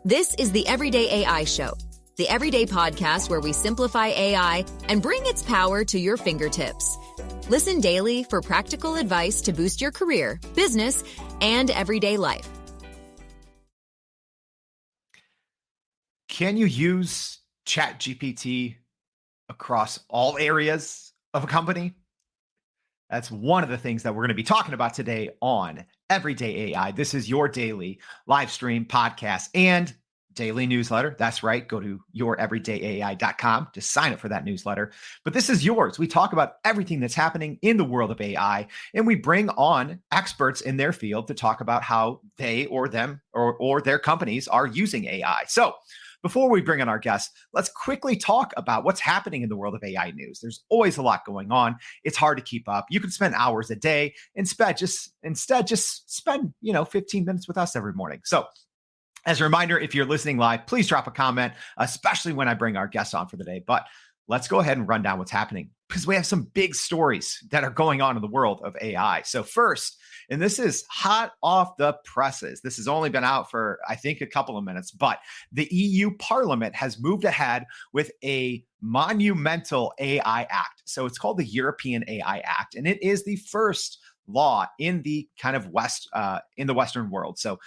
This is the Everyday AI Show, the everyday podcast where we simplify AI and bring its power to your fingertips. Listen daily for practical advice to boost your career, business, and everyday life. Can you use ChatGPT across all areas of a company? That's one of the things that we're going to be talking about today on Everyday AI. This is your daily live stream podcast and daily newsletter. That's right. Go to youreverydayai.com to sign up for that newsletter. But this is yours. We talk about everything that's happening in the world of AI, and we bring on experts in their field to talk about how they or them or their companies are using AI. So before we bring on our guests, let's quickly talk about what's happening in the world of AI news. There's always a lot going on. It's hard to keep up. You can spend hours a day and instead just spend 15 minutes with us every morning. So as a reminder, if you're listening live, please drop a comment, especially when I bring our guests on for the day. But let's go ahead and run down what's happening because we have some big stories that are going on in the world of AI. So first, and this is hot off the presses. This has only been out for, I think, a couple of minutes, but the EU Parliament has moved ahead with a monumental AI Act. So it's called the European AI Act, and it is the first law in the kind of in the Western world. So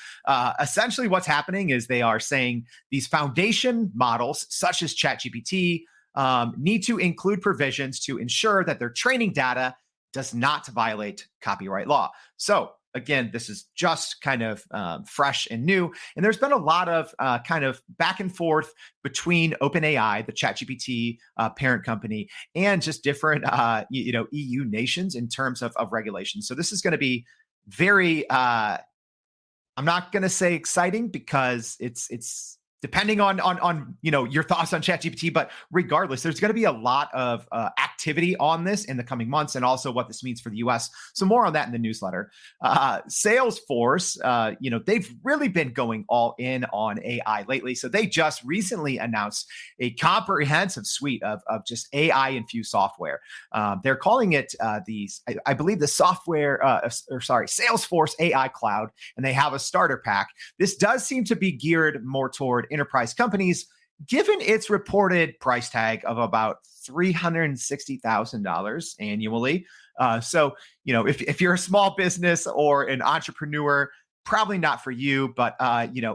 essentially what's happening is they are saying these foundation models, such as ChatGPT, need to include provisions to ensure that their training data does not violate copyright law. So again, this is just kind of fresh and new. And there's been a lot of kind of back and forth between OpenAI, the ChatGPT parent company, and just different EU nations in terms of regulation. So this is going to be very, I'm not going to say exciting because it's depending on your thoughts on ChatGPT, but regardless, there's going to be a lot of activity on this in the coming months, and also what this means for the U.S. So more on that in the newsletter. Salesforce, they've really been going all in on AI lately. So they just recently announced a comprehensive suite of just AI infused software. They're calling it I believe the Salesforce AI Cloud, and they have a starter pack. This does seem to be geared more toward enterprise companies, given its reported price tag of about $360,000 annually. So, if you're a small business or an entrepreneur, probably not for you. But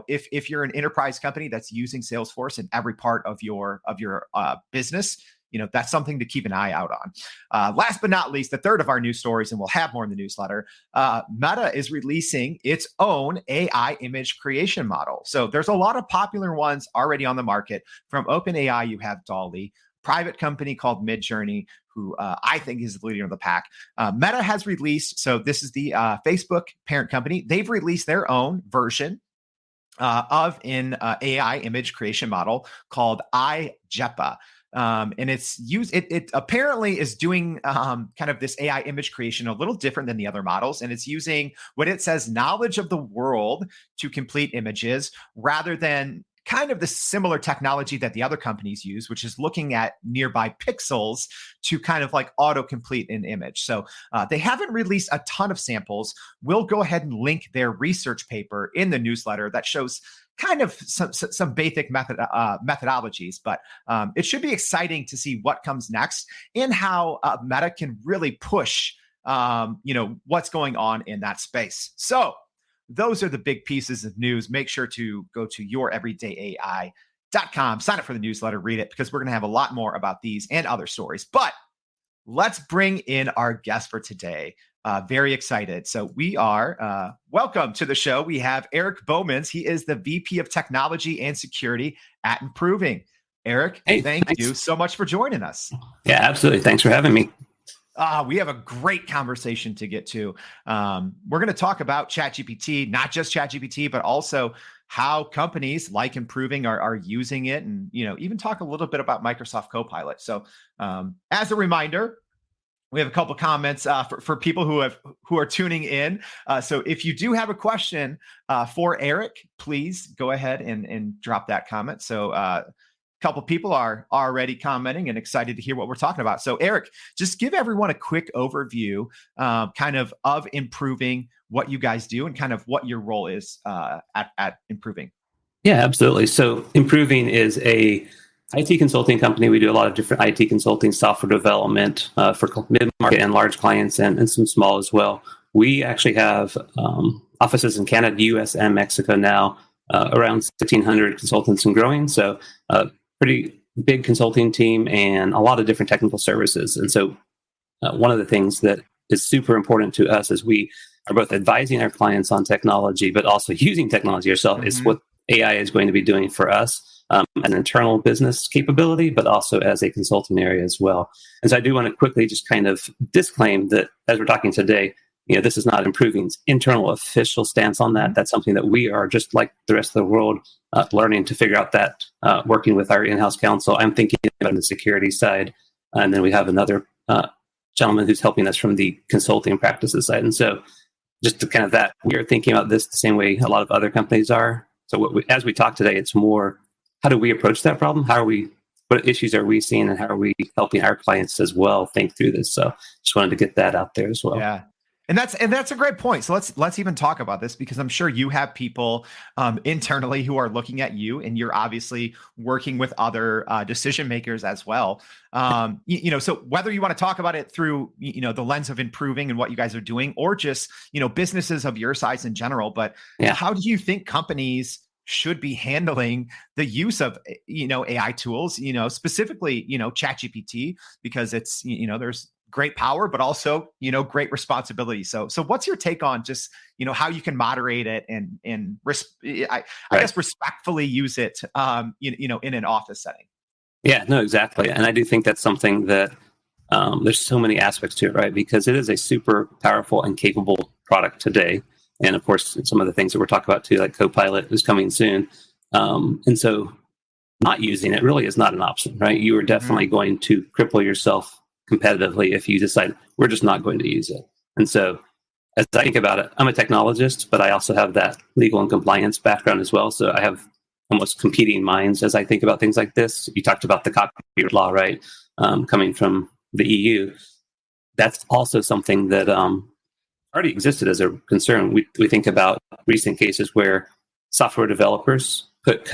if you're an enterprise company that's using Salesforce in every part of your business, that's something to keep an eye out on. Last but not least, the third of our news stories, and we'll have more in the newsletter, Meta is releasing its own AI image creation model. So there's a lot of popular ones already on the market. From OpenAI, you have DALL-E, private company called Midjourney, who I think is the leader of the pack. Meta has released, so this is the Facebook parent company. They've released their own version of an AI image creation model called iJepa. And it apparently is doing kind of this AI image creation a little different than the other models. And it's using what it says knowledge of the world to complete images rather than kind of the similar technology that the other companies use, which is looking at nearby pixels to kind of like autocomplete an image. So they haven't released a ton of samples. We'll go ahead and link their research paper in the newsletter that shows kind of some basic methodologies, but it should be exciting to see what comes next and how Meta can really push, what's going on in that space. So those are the big pieces of news. Make sure to go to youreverydayai.com, sign up for the newsletter, read it, because we're going to have a lot more about these and other stories. But let's bring in our guest for today. Very excited. So we are, welcome to the show. We have Erik Boemanns. He is the VP of Technology and Security at Improving. Erik, thanks you so much for joining us. Yeah, absolutely. Thanks for having me. We have a great conversation to get to. We're going to talk about ChatGPT, not just ChatGPT, but also how companies like Improving are using it, and even talk a little bit about Microsoft CoPilot. So as a reminder, we have a couple comments for people who are tuning in. So if you do have a question for Erik, please go ahead and drop that comment. So a couple people are already commenting and excited to hear what we're talking about. So Erik, just give everyone a quick overview kind of Improving, what you guys do, and kind of what your role is at Improving. Yeah, absolutely. So Improving is a IT consulting company. We do a lot of different IT consulting, software development for mid-market and large clients, and some small as well. We actually have offices in Canada, US, and Mexico now, around 1,600 consultants and growing. So pretty big consulting team and a lot of different technical services. And so one of the things that is super important to us is we are both advising our clients on technology, but also using technology ourselves. Is what AI is going to be doing for us, an internal business capability, but also as a consulting area as well. And so I do want to quickly just kind of disclaim that as we're talking today, this is not Improving's internal official stance on that. That's something that we are, just like the rest of the world, learning to figure out that, working with our in-house counsel. I'm thinking about the security side, and then we have another gentleman who's helping us from the consulting practices side. And so just to kind of that, we are thinking about this the same way a lot of other companies are. So as we talk today, it's more, how do we approach that problem? What issues are we seeing, and how are we helping our clients as well think through this? So just wanted to get that out there as well. Yeah. And that's a great point. So let's even talk about this, because I'm sure you have people internally who are looking at you, and you're obviously working with other decision makers as well. So whether you want to talk about it through the lens of Improving and what you guys are doing, or just businesses of your size in general, but how do you think companies should be handling the use of AI tools? Specifically ChatGPT, because it's there's great power, but also, great responsibility. So what's your take on just, how you can moderate it and I guess respectfully use it, in an office setting? Yeah, no, exactly. And I do think that's something that there's so many aspects to it, right? Because it is a super powerful and capable product today. And of course, some of the things that we're talking about too, like CoPilot is coming soon. And so not using it really is not an option, right? You are definitely going to cripple yourself competitively if you decide we're just not going to use it. And so as I think about it, I'm a technologist, but I also have that legal and compliance background as well. So I have almost competing minds as I think about things like this. You talked about the copyright law, right? Coming from the EU. That's also something that already existed as a concern. We think about recent cases where software developers put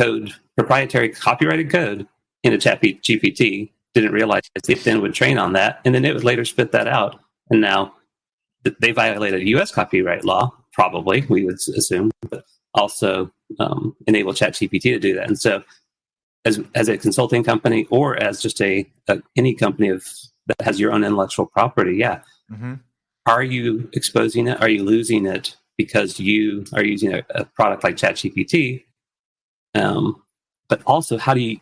proprietary copyrighted code into ChatGPT, didn't realize it then would train on that, and then it would later spit that out. And now they violated U.S. copyright law, probably, we would assume, but also enable ChatGPT to do that. And so as a consulting company, or as just any company that has your own intellectual property, are you exposing it? Are you losing it because you are using a product like ChatGPT? But also, how do you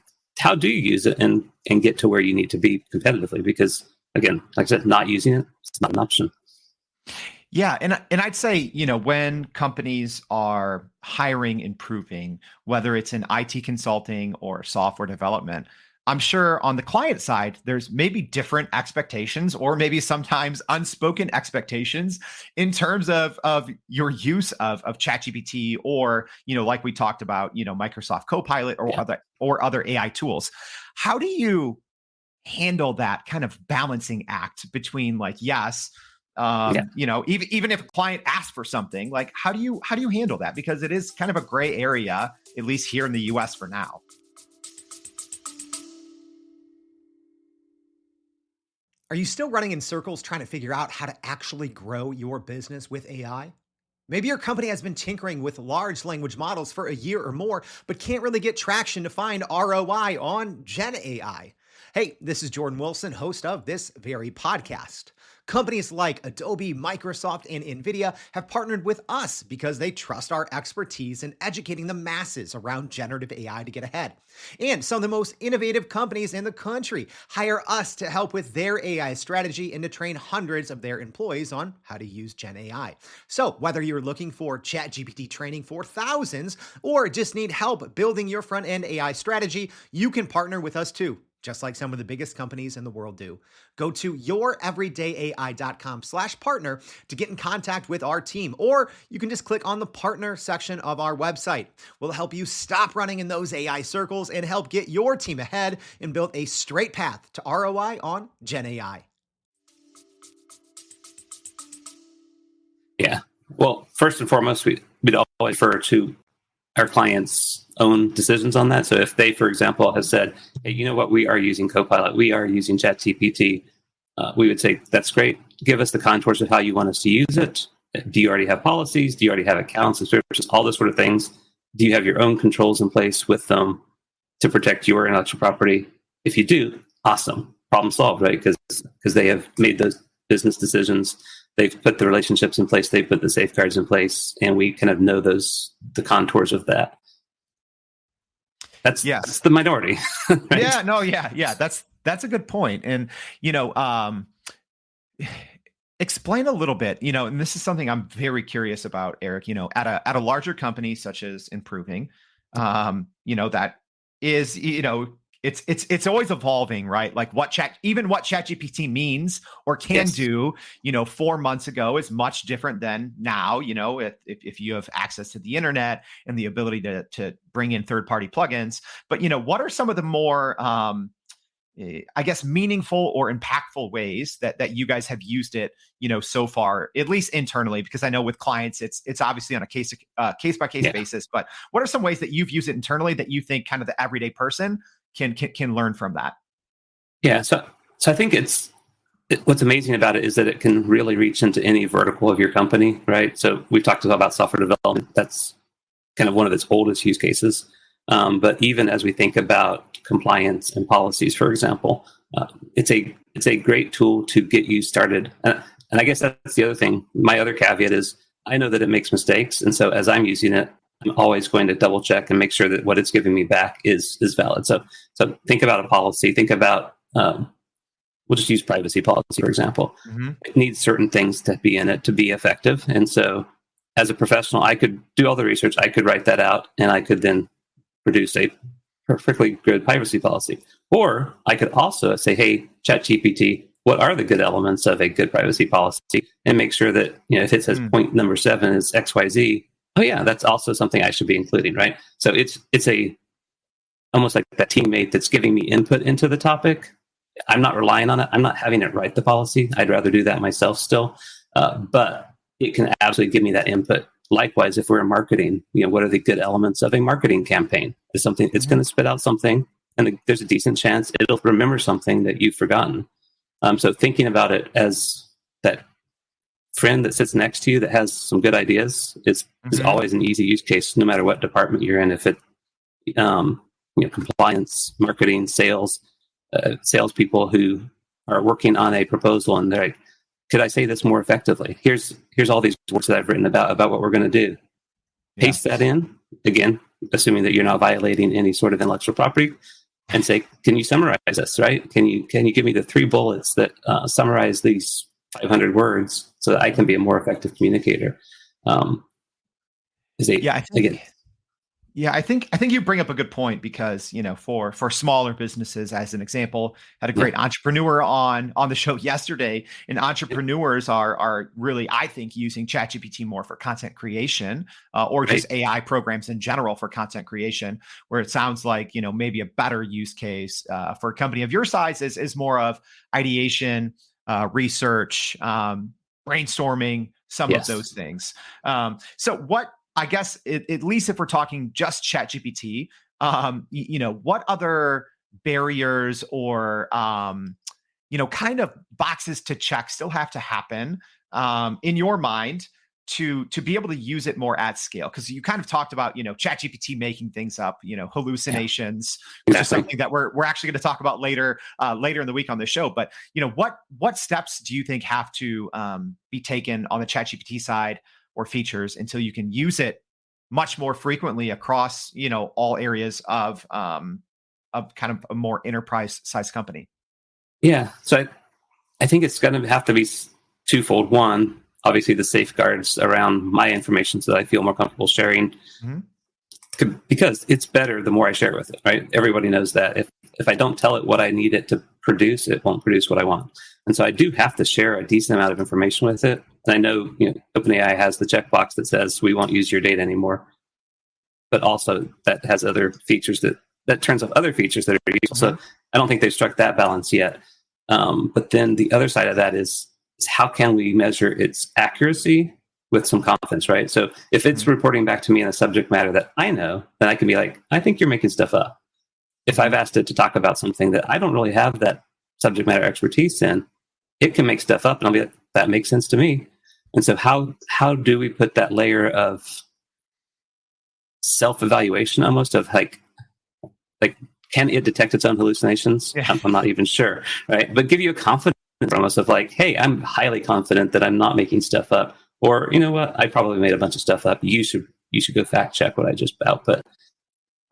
use it and get to where you need to be competitively? Because again, like I said, not using it, it's not an option. Yeah. And I'd say, when companies are hiring, Improving, whether it's in IT consulting or software development, I'm sure on the client side, there's maybe different expectations, or maybe sometimes unspoken expectations in terms of your use of ChatGPT, or, like we talked about, Microsoft Copilot or other AI tools. How do you handle that kind of balancing act between even if a client asks for something, like how do you handle that? Because it is kind of a gray area, at least here in the US for now. Are you still running in circles trying to figure out how to actually grow your business with AI? Maybe your company has been tinkering with large language models for a year or more, but can't really get traction to find ROI on Gen AI. Hey, this is Jordan Wilson, host of this very podcast. Companies like Adobe, Microsoft, and NVIDIA have partnered with us because they trust our expertise in educating the masses around generative AI to get ahead. And some of the most innovative companies in the country hire us to help with their AI strategy and to train hundreds of their employees on how to use Gen AI. So whether you're looking for ChatGPT training for thousands or just need help building your front-end AI strategy, you can partner with us too, just like some of the biggest companies in the world do. Go to youreverydayai.com/partner to get in contact with our team, or you can just click on the partner section of our website. We'll help you stop running in those AI circles and help get your team ahead and build a straight path to ROI on Gen AI. Yeah. Well, first and foremost, we'd always refer to our clients' own decisions on that. So if they, for example, have said, hey, you know what, we are using CoPilot, we are using ChatGPT, we would say, that's great. Give us the contours of how you want us to use it. Do you already have policies? Do you already have accounts and services? All those sort of things. Do you have your own controls in place with them to protect your intellectual property? If you do, awesome. Problem solved, right? Because they have made those business decisions. They've put the relationships in place. They've put the safeguards in place, and we kind of know the contours of that. That's the minority. Right? Yeah. That's a good point. And, explain a little bit, and this is something I'm very curious about, Erik, at a larger company such as Improving, that is, it's always evolving, right? Like what ChatGPT means or can do, 4 months ago is much different than now. If you have access to the internet and the ability to bring in third-party plugins. But what are some of the more I guess meaningful or impactful ways that you guys have used it, so far, at least internally? Because I know with clients, it's obviously on a case by case basis. But what are some ways that you've used it internally that you think kind of the everyday person can learn from that? Yeah, so I think what's amazing about it is that it can really reach into any vertical of your company, right? So we've talked about software development. That's kind of one of its oldest use cases. But even as we think about compliance and policies, for example, it's a great tool to get you started. And I guess that's the other thing. My other caveat is I know that it makes mistakes. And so as I'm using it, I'm always going to double check and make sure that what it's giving me back is valid. So think about a policy. Think about, we'll just use privacy policy, for example. Mm-hmm. It needs certain things to be in it to be effective. And so as a professional, I could do all the research. I could write that out, and I could then produce a perfectly good privacy policy. Or I could also say, hey, ChatGPT, what are the good elements of a good privacy policy? And make sure that, if it says point number 7 is XYZ, oh yeah, that's also something I should be including, right? So it's almost like that teammate that's giving me input into the topic. I'm not relying on it. I'm not having it write the policy. I'd rather do that myself still. But it can absolutely give me that input. Likewise, if we're in marketing, what are the good elements of a marketing campaign? It's something it's going to spit out something, and there's a decent chance it'll remember something that you've forgotten. So thinking about it as that friend that sits next to you that has some good ideas is always an easy use case, no matter what department you're in. If it, compliance, marketing, sales, salespeople who are working on a proposal and they're like, could I say this more effectively? Here's all these words that I've written about what we're going to do. Paste that in, again, assuming that you're not violating any sort of intellectual property, and say, can you summarize this, right? Can you give me the 3 bullets that summarize these 500 words so that I can be a more effective communicator? I think you bring up a good point, because for smaller businesses, as an example, had a great entrepreneur on the show yesterday, and entrepreneurs are really, I think, using ChatGPT more for content creation, or just AI programs in general for content creation, where it sounds like maybe a better use case for a company of your size is more of ideation, research, brainstorming, some of those things. So what, I guess, at least if we're talking just ChatGPT, what other barriers or, kind of boxes to check still have to happen in your mind to be able to use it more at scale? Because you kind of talked about, ChatGPT making things up, hallucinations, which is something that we're actually going to talk about later in the week on the show. But, what steps do you think have to be taken on the ChatGPT side or features until you can use it much more frequently across, all areas of kind of a more enterprise size company? Yeah. So I think it's going to have to be twofold. One, obviously the safeguards around my information so that I feel more comfortable sharing, because it's better the more I share with it, right? Everybody knows that if I don't tell it what I need it to produce, it won't produce what I want. And so I do have to share a decent amount of information with it. And I know, OpenAI has the checkbox that says we won't use your data anymore, but also that has other features that turns off other features that are useful. So I don't think they've struck that balance yet. But then the other side of that is how can we measure its accuracy with some confidence, right? So if it's reporting back to me in a subject matter that I know, then I can be like, I think you're making stuff up. If I've asked it to talk about something that I don't really have that subject matter expertise in, it can make stuff up, and I'll be like, that makes sense to me. And so how do we put that layer of self-evaluation almost of like can it detect its own hallucinations? Yeah. I'm not even sure, right? But give you a confidence almost of like, hey, I'm highly confident that I'm not making stuff up. Or, you know what, I probably made a bunch of stuff up. You should go fact check what I just output.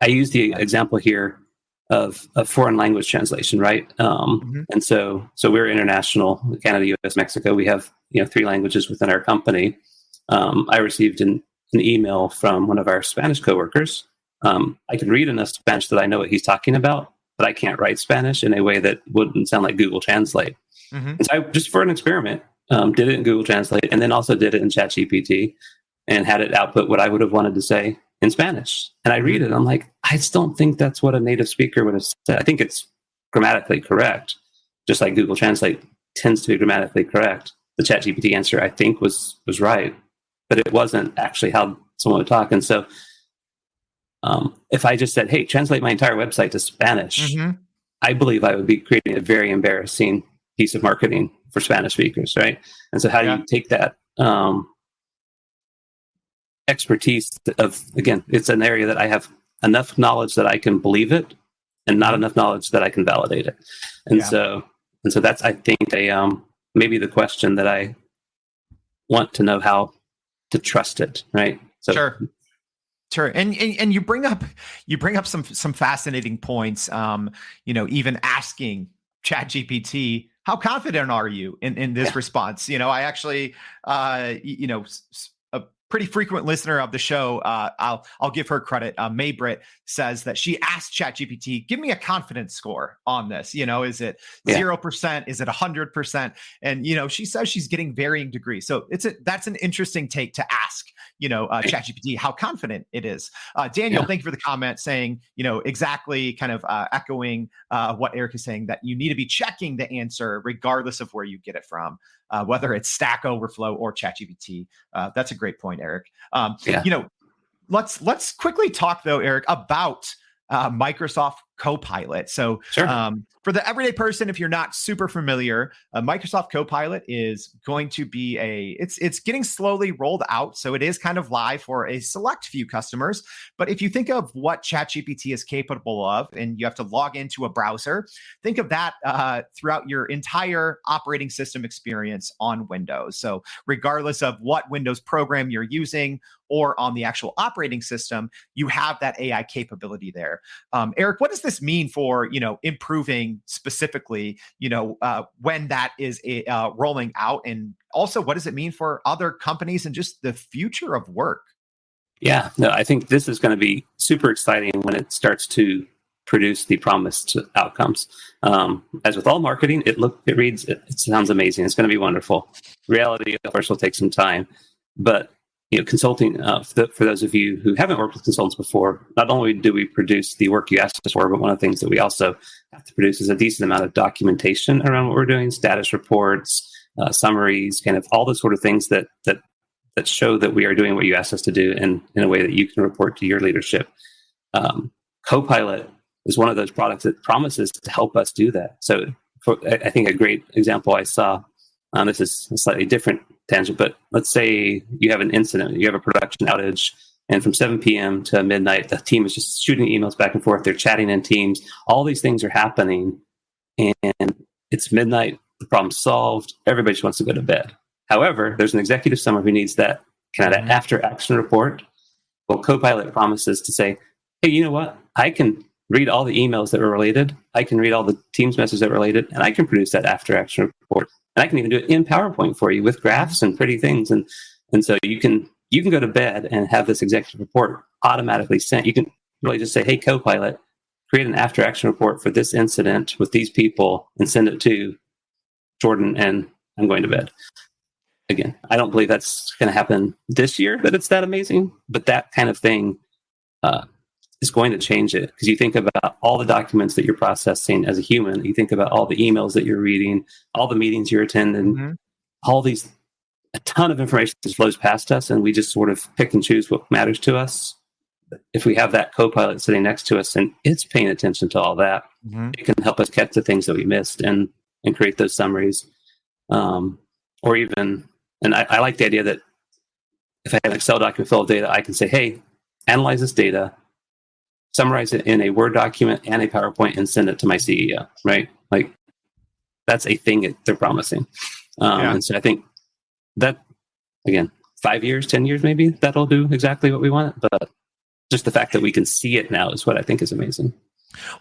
I use the example here of foreign language translation, right? And so we're international, Canada, US, Mexico. We have 3 languages within our company. I received an email from one of our Spanish coworkers. I can read enough Spanish that I know what he's talking about, but I can't write Spanish in a way that wouldn't sound like Google Translate. And so I, just for an experiment, did it in Google Translate, and then also did it in ChatGPT and had it output what I would have wanted to say in Spanish. And I read it, I'm like, I just don't think that's what a native speaker would have said. I think it's grammatically correct, just like Google Translate tends to be grammatically correct. The ChatGPT answer, I think, was right, but it wasn't actually how someone would talk. And so if I just said, hey, translate my entire website to Spanish, I believe I would be creating a very embarrassing piece of marketing for Spanish speakers, right? And so how do you take that expertise of, again, it's an area that I have enough knowledge that I can believe it and not enough knowledge that I can validate it. And so that's, I think, maybe the question that I want to know how to trust it, right? So, Sure. And you bring up some fascinating points. Even asking ChatGPT, how confident are you in this response? I actually, a pretty frequent listener of the show, I'll give her credit. Maybrit says that she asked ChatGPT, give me a confidence score on this. Is it 0%? Is it 100%? And, she says she's getting varying degrees. So that's an interesting take to ask, ChatGPT, how confident it is. Daniel, thank you for the comment saying, exactly kind of echoing what Erik is saying, that you need to be checking the answer regardless of where you get it from. Whether it's Stack Overflow or ChatGPT. That's a great point, Erik. Let's quickly talk though, Erik, about Microsoft CoPilot. So for the everyday person, if you're not super familiar, Microsoft CoPilot is going to be it's getting slowly rolled out. So it is kind of live for a select few customers. But if you think of what ChatGPT is capable of, and you have to log into a browser, think of that throughout your entire operating system experience on Windows. So regardless of what Windows program you're using or on the actual operating system, you have that AI capability there. Erik, what does this mean for, improving specifically, when that is rolling out? And also, what does it mean for other companies and just the future of work? Yeah, no, I think this is going to be super exciting when it starts to produce the promised outcomes. As with all marketing, it reads, it sounds amazing. It's going to be wonderful. Reality, of course, will take some time, but consulting, for those of you who haven't worked with consultants before, not only do we produce the work you asked us for, but one of the things that we also have to produce is a decent amount of documentation around what we're doing, status reports, summaries, kind of all the sort of things that show that we are doing what you asked us to do in a way that you can report to your leadership. CoPilot is one of those products that promises to help us do that. So I think a great example I saw, this is a slightly different tangent, but let's say you have an incident, you have a production outage, and from 7 p.m. to midnight, the team is just shooting emails back and forth. They're chatting in Teams. All these things are happening, and it's midnight. The problem's solved. Everybody just wants to go to bed. However, there's an executive somewhere who needs that kind of after-action report. Well, CoPilot promises to say, hey, you know what? I can read all the emails that were related. I can read all the Teams messages that were related, and I can produce that after-action report. And I can even do it in PowerPoint for you with graphs and pretty things. And so you can go to bed and have this executive report automatically sent. You can really just say, hey, CoPilot, create an after-action report for this incident with these people and send it to Jordan, and I'm going to bed. Again, I don't believe that's going to happen this year, that it's that amazing. But that kind of thing is going to change it, because you think about all the documents that you're processing as a human. You think about all the emails that you're reading, all the meetings you're attending, all these a ton of information that flows past us, and we just sort of pick and choose what matters to us. If we have that co-pilot sitting next to us and it's paying attention to all that, it can help us catch the things that we missed and create those summaries. Or even, and I like the idea that if I have an Excel document full of data, I can say, hey, analyze this data, summarize it in a Word document and a PowerPoint, and send it to my CEO, right? Like, that's a thing that they're promising. And so I think that, again, 5 years, 10 years, maybe that'll do exactly what we want. But just the fact that we can see it now is what I think is amazing.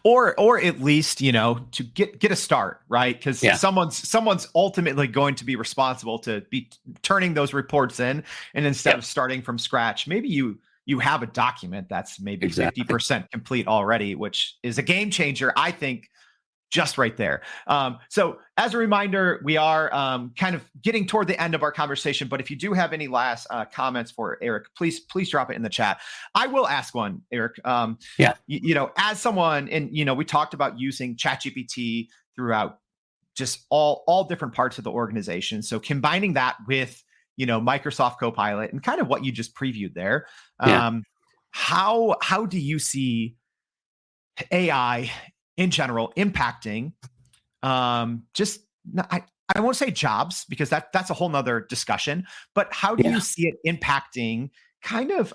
Or at least, to get a start, right? Because someone's ultimately going to be responsible to be turning those reports in, and instead of starting from scratch, maybe you have a document that's maybe 50% complete already, which is a game changer, I think, just right there. So as a reminder, we are kind of getting toward the end of our conversation, but if you do have any last comments for Erik, please drop it in the chat. I will ask one, Erik. As someone, and we talked about using ChatGPT throughout just all different parts of the organization. So combining that with Microsoft Copilot and kind of what you just previewed there, how do you see AI in general impacting I won't say jobs, because that's a whole nother discussion, but how do you see it impacting kind of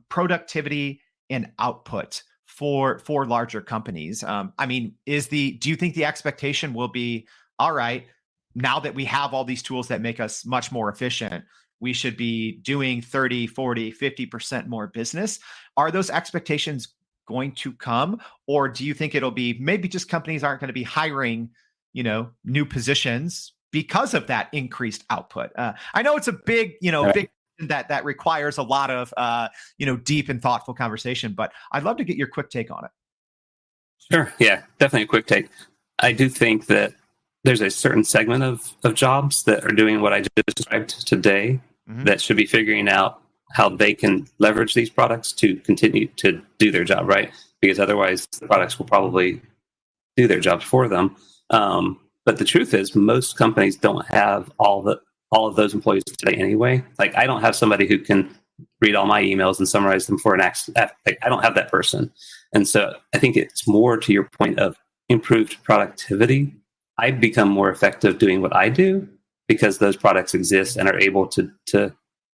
productivity and output for larger companies? I mean, do you think the expectation will be, all right, now that we have all these tools that make us much more efficient, we should be doing 30, 40, 50% more business? Are those expectations going to come, or do you think it'll be maybe just companies aren't going to be hiring, new positions because of that increased output? I know it's a big, big that requires a lot of, deep and thoughtful conversation, but I'd love to get your quick take on it. Sure. Yeah, definitely a quick take. I do think that there's a certain segment of jobs that are doing what I just described today that should be figuring out how they can leverage these products to continue to do their job, right? Because otherwise the products will probably do their jobs for them. But the truth is, most companies don't have all of those employees today anyway. Like, I don't have somebody who can read all my emails and summarize them for an action. Like, I don't have that person. And so I think it's more to your point of improved productivity. I become more effective doing what I do because those products exist and are able to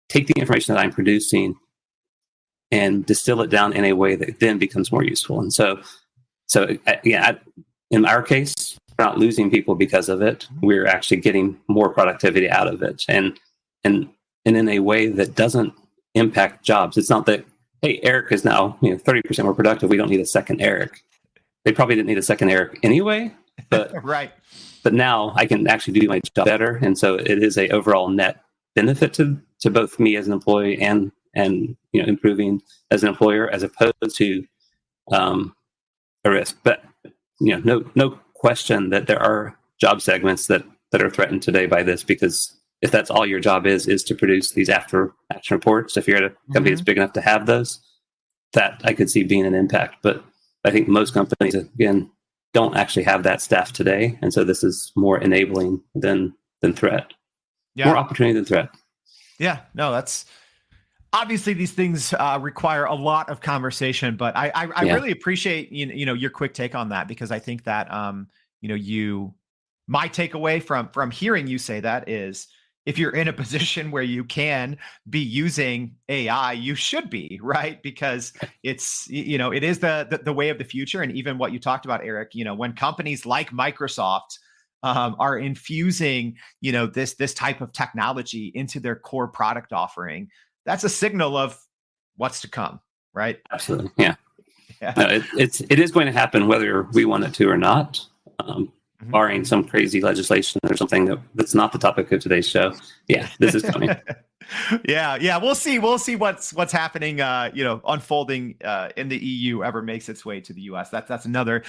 take the information that I'm producing and distill it down in a way that then becomes more useful. And so in our case, we're not losing people because of it. We're actually getting more productivity out of it, and in a way that doesn't impact jobs. It's not that, hey, Erik is now 30% more productive, we don't need a second Erik. They probably didn't need a second Erik anyway, but right. But now I can actually do my job better, and so it is a overall net benefit to both me as an employee and improving as an employer, as opposed to a risk. But no question that there are job segments that are threatened today by this, because if that's all your job is to produce these after action reports, if you're at a company that's big enough to have those, that I could see being an impact. But I think most companies, again, don't actually have that staff today, and so this is more enabling than threat. More opportunity than threat. Yeah, no, that's obviously, these things require a lot of conversation, but I really appreciate your quick take on that, because I think that my takeaway from hearing you say that is, if you're in a position where you can be using AI, you should be, right? Because it's it is the way of the future. And even what you talked about, Erik, when companies like Microsoft are infusing, this type of technology into their core product offering, that's a signal of what's to come, right? Absolutely, yeah. No, it is going to happen whether we want it to or not, barring some crazy legislation or something that's not the topic of today's show. Yeah, this is coming. Yeah. We'll see what's happening, unfolding in the EU ever makes its way to the US. That's another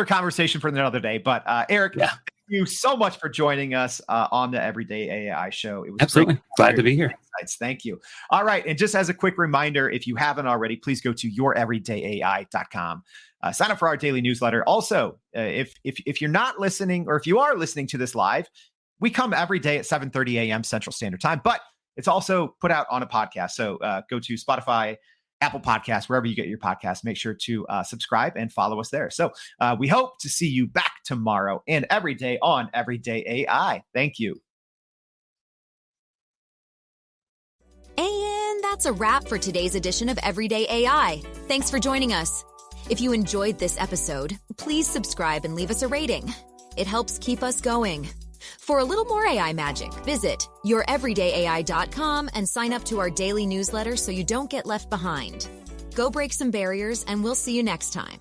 conversation for another day. But Erik, thank you so much for joining us on the Everyday AI Show. It was absolutely glad to be here. Insights. Thank you. All right, and just as a quick reminder, if you haven't already, please go to youreverydayai.com. Sign up for our daily newsletter. Also, if you're not listening, or if you are listening to this live, we come every day at 7:30 a.m. Central Standard Time. But It's also put out on a podcast. So go to Spotify, Apple Podcasts, wherever you get your podcasts. Make sure to subscribe and follow us there. So we hope to see you back tomorrow and every day on Everyday AI. Thank you. And that's a wrap for today's edition of Everyday AI. Thanks for joining us. If you enjoyed this episode, please subscribe and leave us a rating. It helps keep us going. For a little more AI magic, visit youreverydayai.com and sign up to our daily newsletter so you don't get left behind. Go break some barriers, and we'll see you next time.